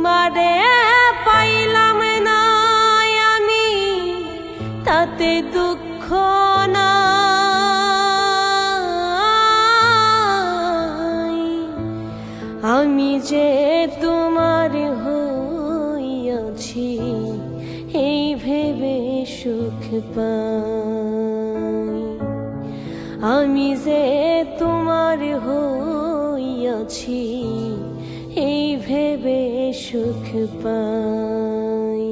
তোমারে পাইলাম না আমি, তাতে দুঃখ নাই। আমি যে তোমার হইয়াছি, এই ভেবে সুখ পাই। আমি যে তোমার হইয়াছি, এই ভেবে সুখ পাই।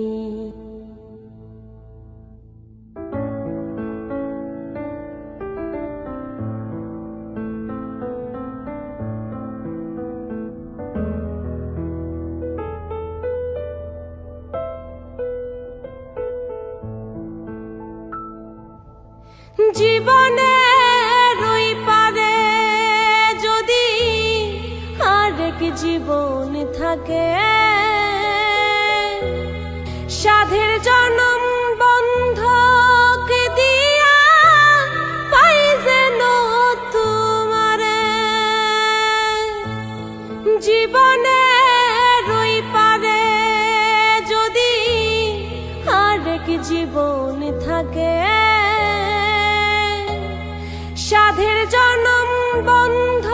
জীবনের ওই পারে যদি আরেক জীবন থাকে, সাধের জনম বন্ধক দিয়া পাই যেন তোমারে। জীবনের ওই পারে যদি আরেক জীবন থাকে, সাধের জনম বন্ধ